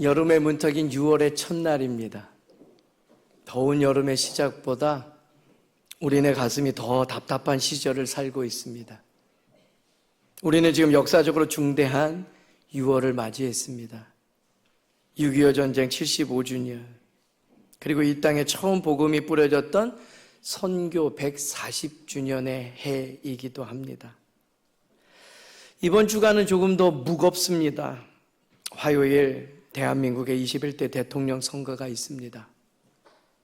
여름의 문턱인 6월의 첫날입니다. 더운 여름의 시작보다 우리네 가슴이 더 답답한 시절을 살고 있습니다. 우리는 지금 역사적으로 중대한 6월을 맞이했습니다. 6.25 전쟁 75주년, 그리고 이 땅에 처음 복음이 뿌려졌던 선교 140주년의 해이기도 합니다. 이번 주간은 조금 더 무겁습니다. 화요일 대한민국의 21대 대통령 선거가 있습니다.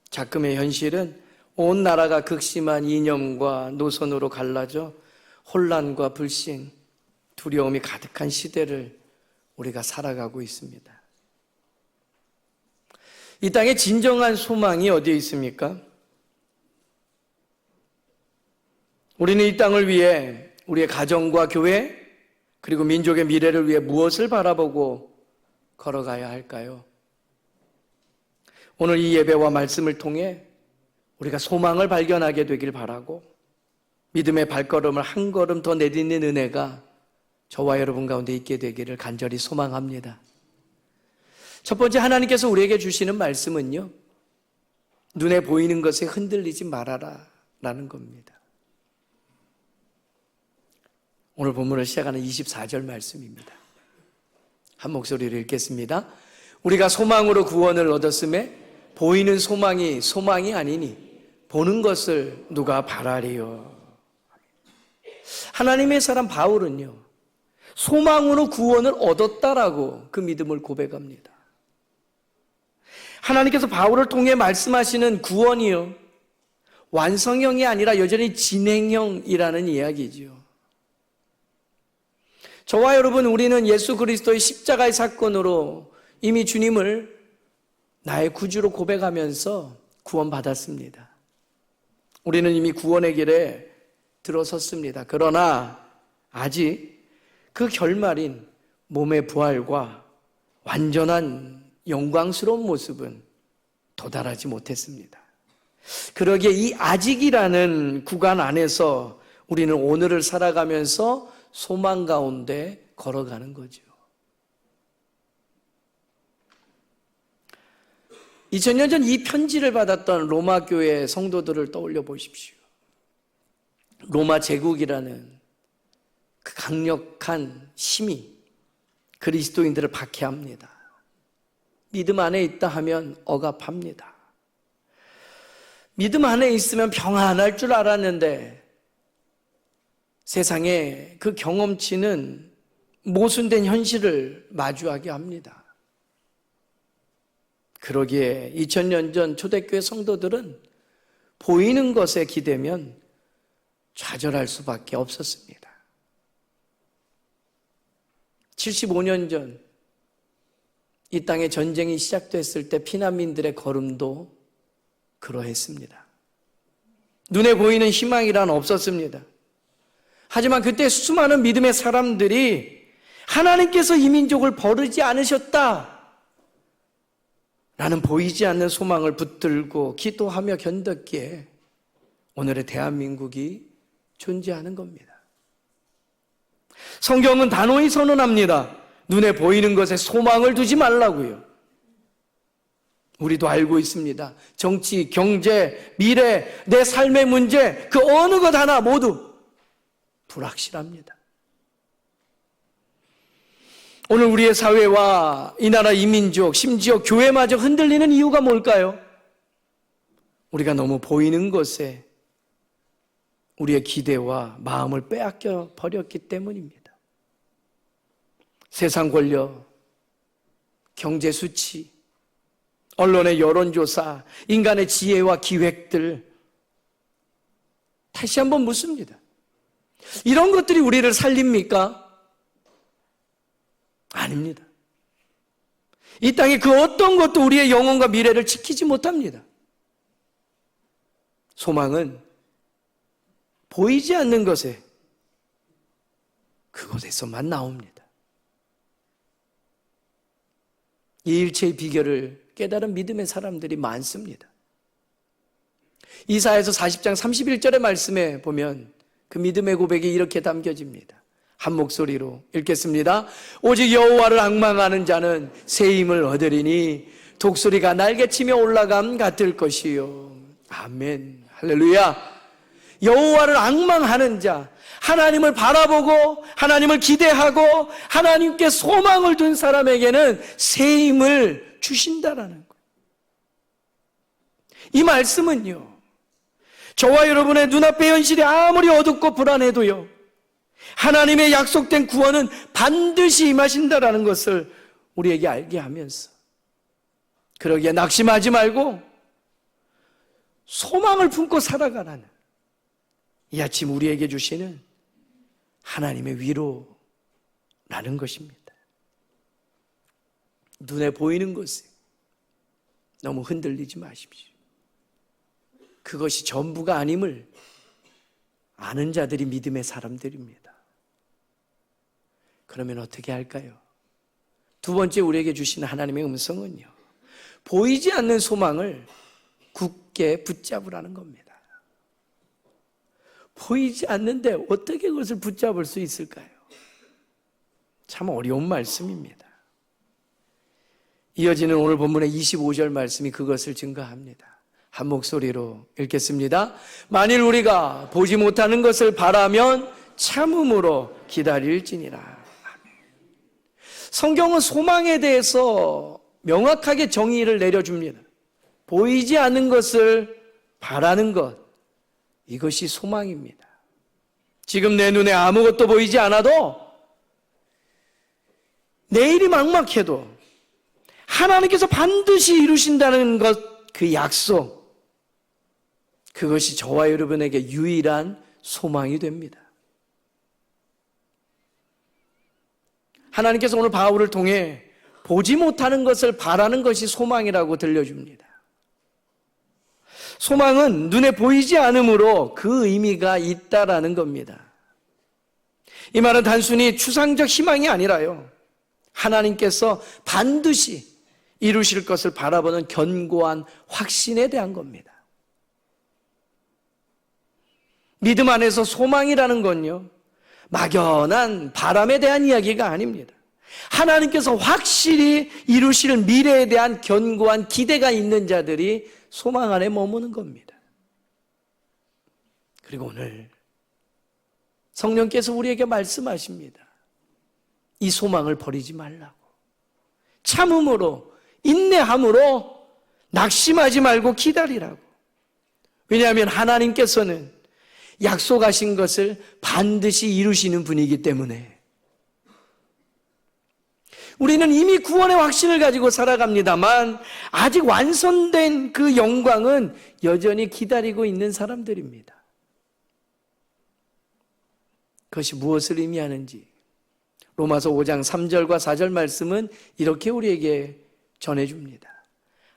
작금의 현실은 온 나라가 극심한 이념과 노선으로 갈라져 혼란과 불신, 두려움이 가득한 시대를 우리가 살아가고 있습니다. 이 땅에 진정한 소망이 어디에 있습니까? 우리는 이 땅을 위해, 우리의 가정과 교회, 그리고 민족의 미래를 위해 무엇을 바라보고 걸어가야 할까요? 오늘 이 예배와 말씀을 통해 우리가 소망을 발견하게 되길 바라고, 믿음의 발걸음을 한 걸음 더 내딛는 은혜가 저와 여러분 가운데 있게 되기를 간절히 소망합니다. 첫 번째, 하나님께서 우리에게 주시는 말씀은요, 눈에 보이는 것에 흔들리지 말아라 라는 겁니다. 오늘 본문을 시작하는 24절 말씀입니다. 한 목소리로 읽겠습니다. 우리가 소망으로 구원을 얻었음에 보이는 소망이 아니니 보는 것을 누가 바라리요. 하나님의 사람 바울은요, 소망으로 구원을 얻었다라고 그 믿음을 고백합니다. 하나님께서 바울을 통해 말씀하시는 구원이요, 완성형이 아니라 여전히 진행형이라는 이야기죠. 저와 여러분, 우리는 예수 그리스도의 십자가의 사건으로 이미 주님을 나의 구주로 고백하면서 구원받았습니다. 우리는 이미 구원의 길에 들어섰습니다. 그러나 아직 그 결말인 몸의 부활과 완전한 영광스러운 모습은 도달하지 못했습니다. 그러기에 이 아직이라는 구간 안에서 우리는 오늘을 살아가면서 소망 가운데 걸어가는 거죠. 2000년 전 이 편지를 받았던 로마 교회 성도들을 떠올려 보십시오. 로마 제국이라는 그 강력한 힘이 그리스도인들을 박해합니다. 믿음 안에 있다 하면 억압합니다. 믿음 안에 있으면 평안할 줄 알았는데 세상에 그 경험치는 모순된 현실을 마주하게 합니다. 그러기에 2000년 전 초대교회 성도들은 보이는 것에 기대면 좌절할 수밖에 없었습니다. 75년 전 이 땅에 전쟁이 시작됐을 때 피난민들의 걸음도 그러했습니다. 눈에 보이는 희망이란 없었습니다. 하지만 그때 수많은 믿음의 사람들이 하나님께서 이 민족을 버리지 않으셨다 라는 보이지 않는 소망을 붙들고 기도하며 견뎠기에 오늘의 대한민국이 존재하는 겁니다. 성경은 단호히 선언합니다. 눈에 보이는 것에 소망을 두지 말라고요. 우리도 알고 있습니다. 정치, 경제, 미래, 내 삶의 문제, 그 어느 것 하나 모두 불확실합니다. 오늘 우리의 사회와 이 나라 이민족, 심지어 교회마저 흔들리는 이유가 뭘까요? 우리가 너무 보이는 것에 우리의 기대와 마음을 빼앗겨 버렸기 때문입니다. 세상 권력, 경제 수치, 언론의 여론조사, 인간의 지혜와 기획들, 다시 한번 묻습니다. 이런 것들이 우리를 살립니까? 아닙니다. 이 땅에 그 어떤 것도 우리의 영혼과 미래를 지키지 못합니다. 소망은 보이지 않는 것에, 그곳에서만 나옵니다. 이 일체의 비결을 깨달은 믿음의 사람들이 많습니다. 이사야서 40장 31절의 말씀에 보면 그 믿음의 고백이 이렇게 담겨집니다. 한 목소리로 읽겠습니다. 오직 여호와를 앙망하는 자는 새 힘을 얻으리니 독수리가 날개치며 올라감 같을 것이요. 아멘. 할렐루야. 여호와를 앙망하는 자, 하나님을 바라보고 하나님을 기대하고 하나님께 소망을 둔 사람에게는 새 힘을 주신다라는 거예요. 이 말씀은요, 저와 여러분의 눈앞의 현실이 아무리 어둡고 불안해도요, 하나님의 약속된 구원은 반드시 임하신다라는 것을 우리에게 알게 하면서, 그러기에 낙심하지 말고 소망을 품고 살아가라는 이 아침 우리에게 주시는 하나님의 위로라는 것입니다. 눈에 보이는 것에 너무 흔들리지 마십시오. 그것이 전부가 아님을 아는 자들이 믿음의 사람들입니다. 그러면 어떻게 할까요? 두 번째 우리에게 주시는 하나님의 음성은요, 보이지 않는 소망을 굳게 붙잡으라는 겁니다. 보이지 않는데 어떻게 그것을 붙잡을 수 있을까요? 참 어려운 말씀입니다. 이어지는 오늘 본문의 25절 말씀이 그것을 증거합니다. 한 목소리로 읽겠습니다. 만일 우리가 보지 못하는 것을 바라면 참음으로 기다릴지니라. 성경은 소망에 대해서 명확하게 정의를 내려줍니다. 보이지 않는 것을 바라는 것, 이것이 소망입니다. 지금 내 눈에 아무것도 보이지 않아도, 내일이 막막해도 하나님께서 반드시 이루신다는 것, 그 약속, 그것이 저와 여러분에게 유일한 소망이 됩니다. 하나님께서 오늘 바울을 통해 보지 못하는 것을 바라는 것이 소망이라고 들려줍니다. 소망은 눈에 보이지 않으므로 그 의미가 있다라는 겁니다. 이 말은 단순히 추상적 희망이 아니라요, 하나님께서 반드시 이루실 것을 바라보는 견고한 확신에 대한 겁니다. 믿음 안에서 소망이라는 건요, 막연한 바람에 대한 이야기가 아닙니다. 하나님께서 확실히 이루실 미래에 대한 견고한 기대가 있는 자들이 소망 안에 머무는 겁니다. 그리고 오늘 성령께서 우리에게 말씀하십니다. 이 소망을 버리지 말라고. 참음으로, 인내함으로, 낙심하지 말고 기다리라고. 왜냐하면 하나님께서는 약속하신 것을 반드시 이루시는 분이기 때문에. 우리는 이미 구원의 확신을 가지고 살아갑니다만 아직 완성된 그 영광은 여전히 기다리고 있는 사람들입니다. 그것이 무엇을 의미하는지 로마서 5장 3절과 4절 말씀은 이렇게 우리에게 전해줍니다.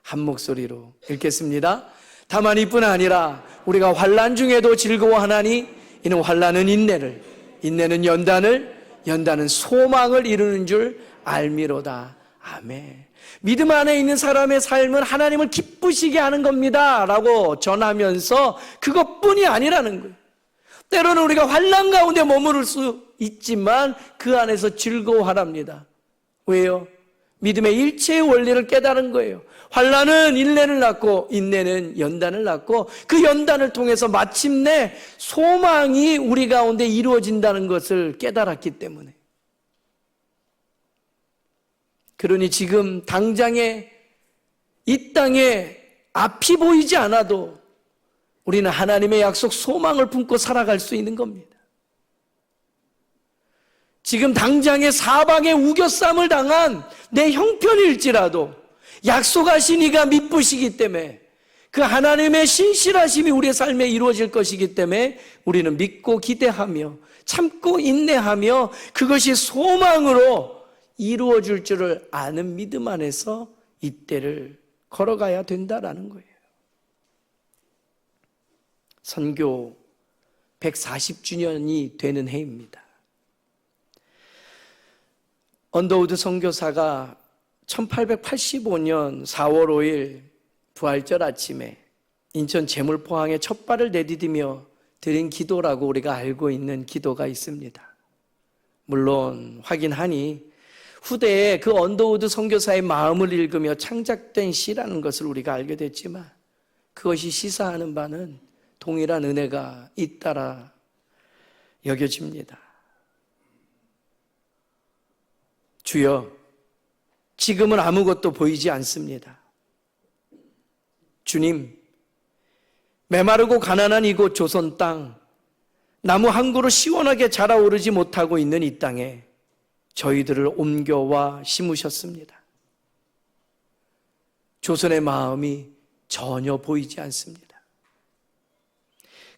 한 목소리로 읽겠습니다. 다만 이뿐 아니라 우리가 환난 중에도 즐거워하나니 이는 환난은 인내를, 인내는 연단을, 연단은 소망을 이루는 줄 알미로다. 아멘. 믿음 안에 있는 사람의 삶은 하나님을 기쁘시게 하는 겁니다 라고 전하면서 그것뿐이 아니라는 거예요. 때로는 우리가 환난 가운데 머무를 수 있지만 그 안에서 즐거워하랍니다. 왜요? 믿음의 일체의 원리를 깨달은 거예요. 환난은 인내를 낳고 인내는 연단을 낳고 그 연단을 통해서 마침내 소망이 우리 가운데 이루어진다는 것을 깨달았기 때문에. 그러니 지금 당장에 이 땅에 앞이 보이지 않아도 우리는 하나님의 약속 소망을 품고 살아갈 수 있는 겁니다. 지금 당장에 사방에 우겨쌈을 당한 내 형편일지라도 약속하신 이가 미쁘시기 때문에 그 하나님의 신실하심이 우리의 삶에 이루어질 것이기 때문에 우리는 믿고 기대하며 참고 인내하며 그것이 소망으로 이루어질 줄을 아는 믿음 안에서 이 때를 걸어가야 된다라는 거예요. 선교 140주년이 되는 해입니다. 언더우드 선교사가 1885년 4월 5일 부활절 아침에 인천 제물포항에 첫 발을 내디디며 드린 기도라고 우리가 알고 있는 기도가 있습니다. 물론 확인하니 후대에 그 언더우드 선교사의 마음을 읽으며 창작된 시라는 것을 우리가 알게 됐지만 그것이 시사하는 바는 동일한 은혜가 잇따라 여겨집니다. 주여, 지금은 아무것도 보이지 않습니다. 주님, 메마르고 가난한 이곳 조선 땅, 나무 한 그루 시원하게 자라오르지 못하고 있는 이 땅에 저희들을 옮겨와 심으셨습니다. 조선의 마음이 전혀 보이지 않습니다.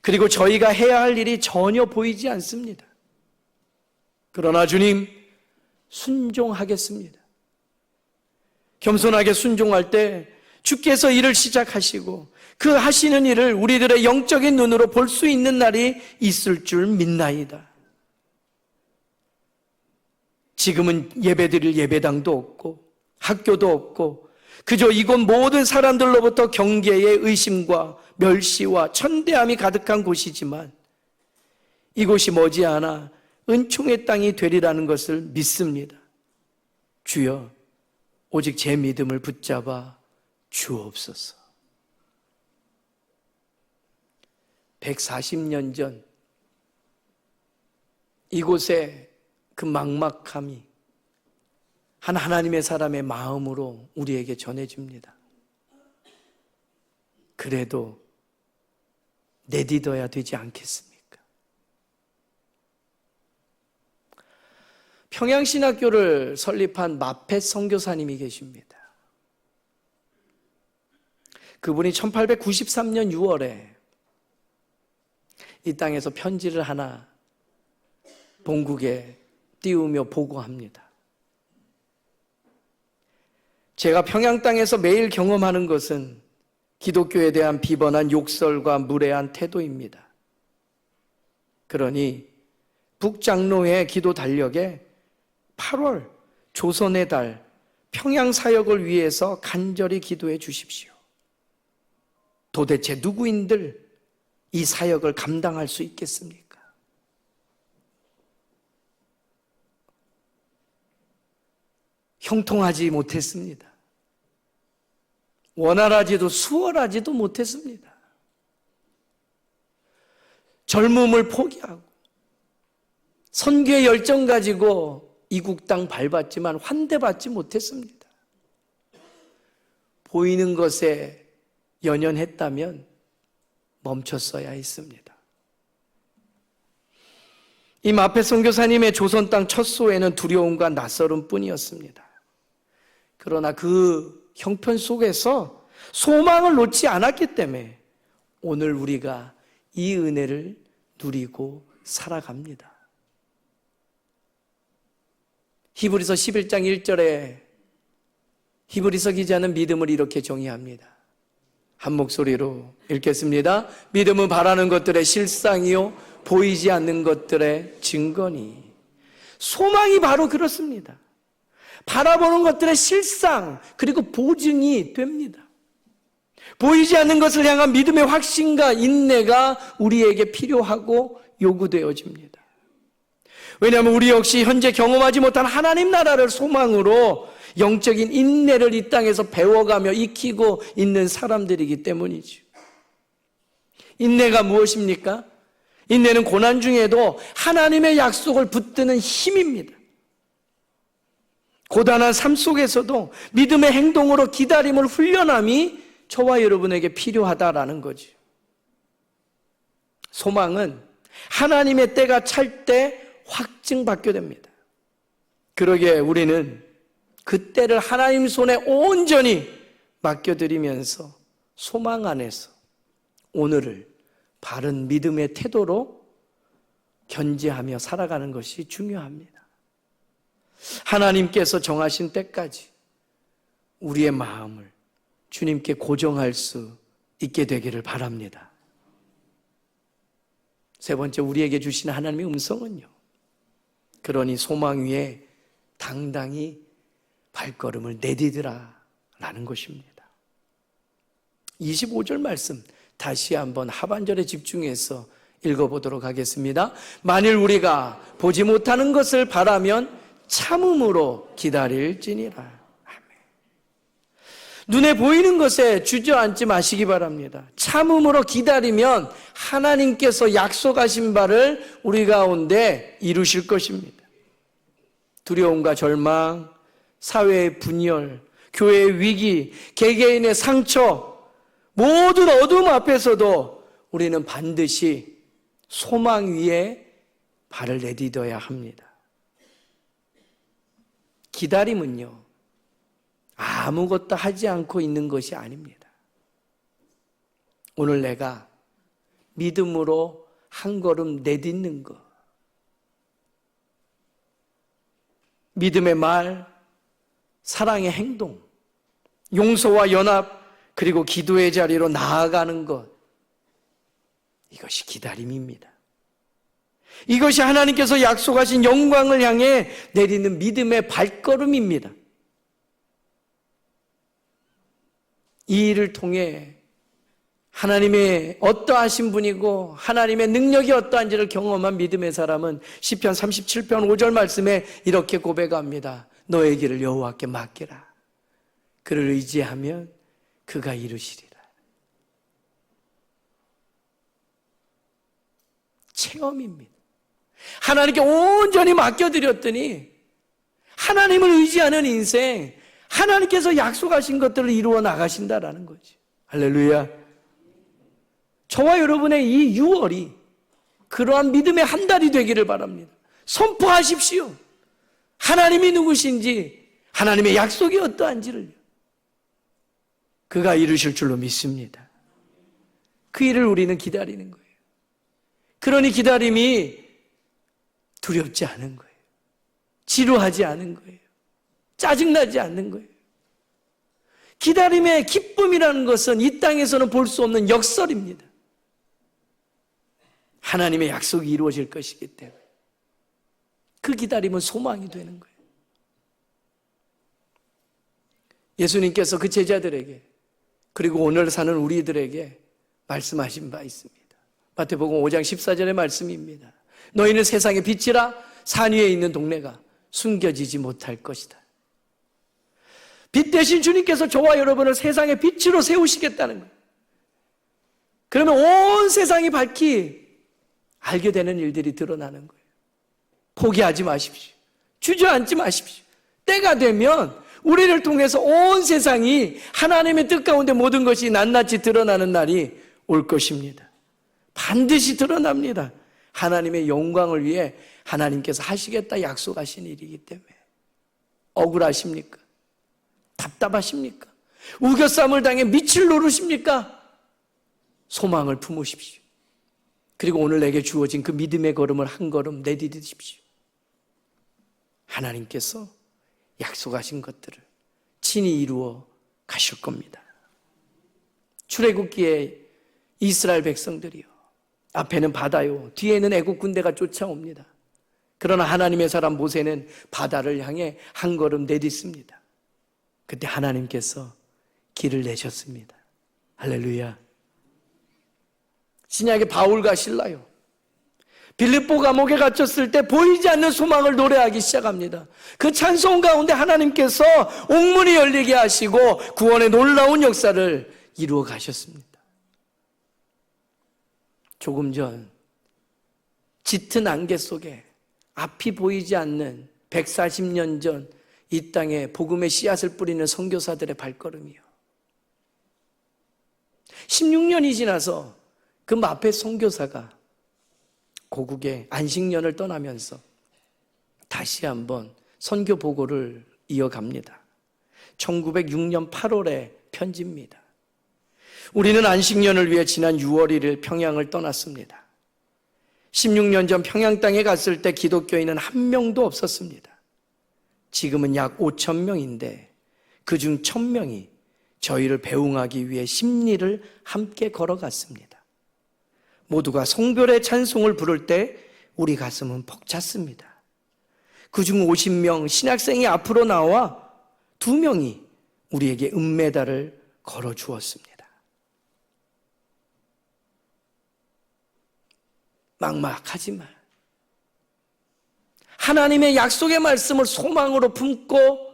그리고 저희가 해야 할 일이 전혀 보이지 않습니다. 그러나 주님, 순종하겠습니다. 겸손하게 순종할 때 주께서 일을 시작하시고 그 하시는 일을 우리들의 영적인 눈으로 볼 수 있는 날이 있을 줄 믿나이다. 지금은 예배드릴 예배당도 없고 학교도 없고 그저 이곳 모든 사람들로부터 경계의 의심과 멸시와 천대함이 가득한 곳이지만 이곳이 머지않아 은총의 땅이 되리라는 것을 믿습니다. 주여, 오직 제 믿음을 붙잡아 주옵소서. 140년 전 이곳에 그 막막함이 한 하나님의 사람의 마음으로 우리에게 전해집니다. 그래도 내딛어야 되지 않겠습니까? 평양신학교를 설립한 마펫 선교사님이 계십니다. 그분이 1893년 6월에 이 땅에서 편지를 하나 본국에 띄우며 보고합니다. 제가 평양 땅에서 매일 경험하는 것은 기독교에 대한 비번한 욕설과 무례한 태도입니다. 그러니 북장로회 기도 달력에 8월 조선의 달 평양 사역을 위해서 간절히 기도해 주십시오. 도대체 누구인들 이 사역을 감당할 수 있겠습니까? 형통하지 못했습니다. 원활하지도 수월하지도 못했습니다. 젊음을 포기하고 선교의 열정 가지고 이국 땅 밟았지만 환대받지 못했습니다. 보이는 것에 연연했다면 멈췄어야 했습니다. 이 마펫 선교사님의 조선 땅 첫 소회는 두려움과 낯설음 뿐이었습니다. 그러나 그 형편 속에서 소망을 놓지 않았기 때문에 오늘 우리가 이 은혜를 누리고 살아갑니다. 히브리서 11장 1절에 히브리서 기자는 믿음을 이렇게 정의합니다. 한 목소리로 읽겠습니다. 믿음은 바라는 것들의 실상이요 보이지 않는 것들의 증거니. 소망이 바로 그렇습니다. 바라보는 것들의 실상 그리고 보증이 됩니다. 보이지 않는 것을 향한 믿음의 확신과 인내가 우리에게 필요하고 요구되어집니다. 왜냐하면 우리 역시 현재 경험하지 못한 하나님 나라를 소망으로 영적인 인내를 이 땅에서 배워가며 익히고 있는 사람들이기 때문이죠. 인내가 무엇입니까? 인내는 고난 중에도 하나님의 약속을 붙드는 힘입니다. 고단한 삶 속에서도 믿음의 행동으로 기다림을 훈련함이 저와 여러분에게 필요하다라는 거죠. 소망은 하나님의 때가 찰 때 확증받게 됩니다. 그러기에 우리는 그 때를 하나님 손에 온전히 맡겨드리면서 소망 안에서 오늘을 바른 믿음의 태도로 견지하며 살아가는 것이 중요합니다. 하나님께서 정하신 때까지 우리의 마음을 주님께 고정할 수 있게 되기를 바랍니다. 세 번째, 우리에게 주신 하나님의 음성은요, 그러니 소망 위에 당당히 발걸음을 내디드라 라는 것입니다. 25절 말씀 다시 한번 하반절에 집중해서 읽어보도록 하겠습니다. 만일 우리가 보지 못하는 것을 바라면 참음으로 기다릴지니라. 아멘. 눈에 보이는 것에 주저앉지 마시기 바랍니다. 참음으로 기다리면 하나님께서 약속하신 바를 우리 가운데 이루실 것입니다. 두려움과 절망, 사회의 분열, 교회의 위기, 개개인의 상처, 모든 어둠 앞에서도 우리는 반드시 소망 위에 발을 내딛어야 합니다. 기다림은요, 아무것도 하지 않고 있는 것이 아닙니다. 오늘 내가 믿음으로 한 걸음 내딛는 것, 믿음의 말, 사랑의 행동, 용서와 연합, 그리고 기도의 자리로 나아가는 것, 이것이 기다림입니다. 이것이 하나님께서 약속하신 영광을 향해 내리는 믿음의 발걸음입니다. 이 일을 통해 하나님의 어떠하신 분이고 하나님의 능력이 어떠한지를 경험한 믿음의 사람은 시편 37편 5절 말씀에 이렇게 고백합니다. 너의 길을 여호와께 맡기라. 그를 의지하면 그가 이루시리라. 체험입니다. 하나님께 온전히 맡겨드렸더니 하나님을 의지하는 인생, 하나님께서 약속하신 것들을 이루어 나가신다라는 거지. 할렐루야. 저와 여러분의 이 6월이 그러한 믿음의 한 달이 되기를 바랍니다. 선포하십시오. 하나님이 누구신지, 하나님의 약속이 어떠한지를 그가 이루실 줄로 믿습니다. 그 일을 우리는 기다리는 거예요. 그러니 기다림이 두렵지 않은 거예요. 지루하지 않은 거예요. 짜증나지 않는 거예요. 기다림의 기쁨이라는 것은 이 땅에서는 볼 수 없는 역설입니다. 하나님의 약속이 이루어질 것이기 때문에 그 기다림은 소망이 되는 거예요. 예수님께서 그 제자들에게, 그리고 오늘 사는 우리들에게 말씀하신 바 있습니다. 마태복음 5장 14절의 말씀입니다. 너희는 세상의 빛이라. 산 위에 있는 동네가 숨겨지지 못할 것이다. 빛 대신 주님께서 저와 여러분을 세상의 빛으로 세우시겠다는 거예요. 그러면 온 세상이 밝히 알게 되는 일들이 드러나는 거예요. 포기하지 마십시오. 주저앉지 마십시오. 때가 되면 우리를 통해서 온 세상이 하나님의 뜻 가운데 모든 것이 낱낱이 드러나는 날이 올 것입니다. 반드시 드러납니다. 하나님의 영광을 위해 하나님께서 하시겠다 약속하신 일이기 때문에. 억울하십니까? 답답하십니까? 우겨쌈을 당해 밑을 노르십니까? 소망을 품으십시오. 그리고 오늘 내게 주어진 그 믿음의 걸음을 한 걸음 내디디십시오. 하나님께서 약속하신 것들을 친히 이루어 가실 겁니다. 출애굽기에 이스라엘 백성들이요, 앞에는 바다요, 뒤에는 애국 군대가 쫓아옵니다. 그러나 하나님의 사람 모세는 바다를 향해 한 걸음 내딛습니다. 그때 하나님께서 길을 내셨습니다. 할렐루야. 신약의 바울과 실라요, 빌립보 감옥에 갇혔을 때 보이지 않는 소망을 노래하기 시작합니다. 그 찬송 가운데 하나님께서 옥문이 열리게 하시고 구원의 놀라운 역사를 이루어 가셨습니다. 조금 전 짙은 안개 속에 앞이 보이지 않는 140년 전 이 땅에 복음의 씨앗을 뿌리는 선교사들의 발걸음이요, 16년이 지나서 그 마페 선교사가 고국의 안식년을 떠나면서 다시 한번 선교 보고를 이어갑니다. 1906년 8월의 편지입니다. 우리는 안식년을 위해 지난 6월 1일 평양을 떠났습니다. 16년 전 평양 땅에 갔을 때 기독교인은 한 명도 없었습니다. 지금은 약 5천 명인데 그중 1,000명이 저희를 배웅하기 위해 십리를 함께 걸어갔습니다. 모두가 성별의 찬송을 부를 때 우리 가슴은 벅찼습니다. 그중 50명 신학생이 앞으로 나와 2명이 우리에게 은메달을 걸어주었습니다. 막막하지만 하나님의 약속의 말씀을 소망으로 품고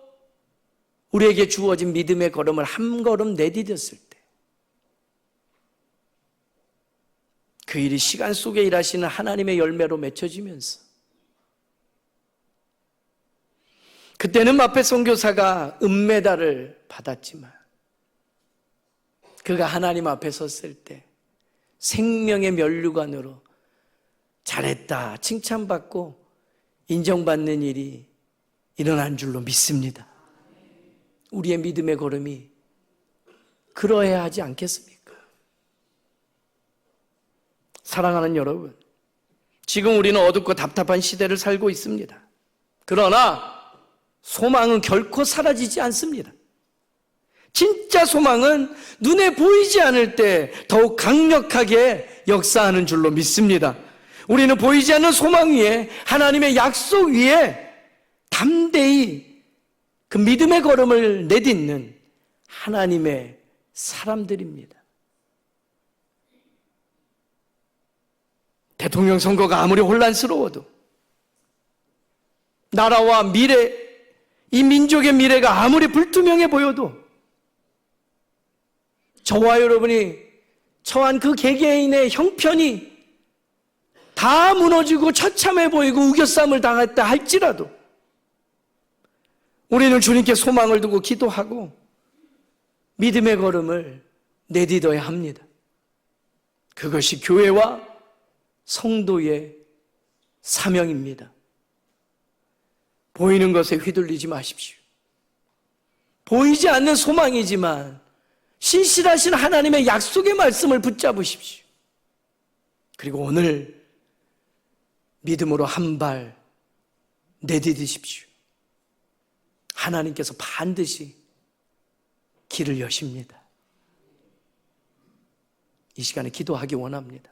우리에게 주어진 믿음의 걸음을 한 걸음 내디뎠을 때 그 일이 시간 속에 일하시는 하나님의 열매로 맺혀지면서 그때는 마페 선교사가 은메달을 받았지만 그가 하나님 앞에 섰을 때 생명의 면류관으로 잘했다 칭찬받고 인정받는 일이 일어난 줄로 믿습니다. 우리의 믿음의 걸음이 그러해야 하지 않겠습니까? 사랑하는 여러분, 지금 우리는 어둡고 답답한 시대를 살고 있습니다. 그러나 소망은 결코 사라지지 않습니다. 진짜 소망은 눈에 보이지 않을 때 더욱 강력하게 역사하는 줄로 믿습니다. 우리는 보이지 않는 소망 위에 하나님의 약속 위에 담대히 그 믿음의 걸음을 내딛는 하나님의 사람들입니다. 대통령 선거가 아무리 혼란스러워도 나라와 미래, 이 민족의 미래가 아무리 불투명해 보여도 저와 여러분이 처한 그 개개인의 형편이 다 무너지고 처참해 보이고 우겨쌈을 당했다 할지라도 우리는 주님께 소망을 두고 기도하고 믿음의 걸음을 내딛어야 합니다. 그것이 교회와 성도의 사명입니다. 보이는 것에 휘둘리지 마십시오. 보이지 않는 소망이지만 신실하신 하나님의 약속의 말씀을 붙잡으십시오. 그리고 오늘 믿음으로 한 발 내디디십시오. 하나님께서 반드시 길을 여십니다. 이 시간에 기도하기 원합니다.